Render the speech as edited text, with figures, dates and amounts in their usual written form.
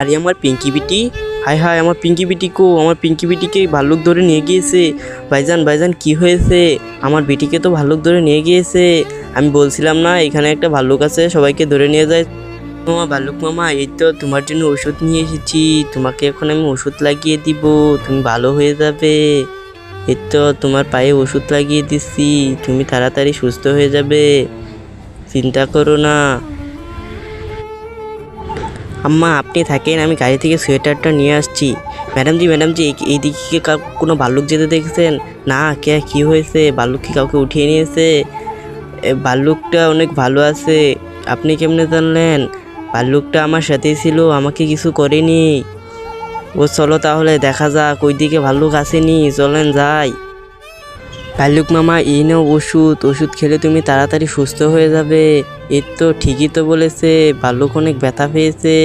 আরে আমার পিঙ্কি বিটি, হায় হায় আমার পিঙ্কি বিটি কো, আমার পিঙ্কি বিটিকে ভাল্লুক ধরে নিয়ে গিয়েছে। ভাইজান ভাইজান কি হয়েছে? আমার বিটিকে তো ভাল্লুক ধরে নিয়ে গিয়েছে। আমি বলছিলাম না এখানে একটা ভাল্লুক আছে, সবাইকে ধরে নিয়ে যায়। মামা ভাল্লুক মামা, এই তো তোমার জন্য ওষুধ নিয়ে এসেছি, তোমাকে এখন আমি ওষুধ লাগিয়ে দিব, তুমি ভালো হয়ে যাবে। এই তো তোমার পায়ে ওষুধ লাগিয়ে দিচ্ছি, তুমি তাড়াতাড়ি সুস্থ হয়ে যাবে, চিন্তা করো না। আম্মা আপনি থাকেন, আমি গাড়ি থেকে সোয়েটারটা নিয়ে আসছি। ম্যাডাম জি এইদিকে কি কোনো ভাল্লুক যেতে দেখছেন? না কে, কি হয়েছে? ভাল্লুক কি কাউকে উঠিয়ে নিয়েছে? ভাল্লুকটা অনেক ভালো আছে। আপনি কেমনে জানলেন? ভাল্লুকটা আমার সাথেই ছিল, আমাকে কিছু করেনি। ও চলো তাহলে দেখা যাক ওইদিকে ভাল্লুক আসেনি, চলেন যাই। ভাল্লুক মামা এই নাও ওষুধ, ওষুধ খেলে তুমি তাড়াতাড়ি সুস্থ হয়ে যাবে। এর তো ঠিকই তো বলেছে, ভাল্লুক অনেক ব্যথা পেয়েছে।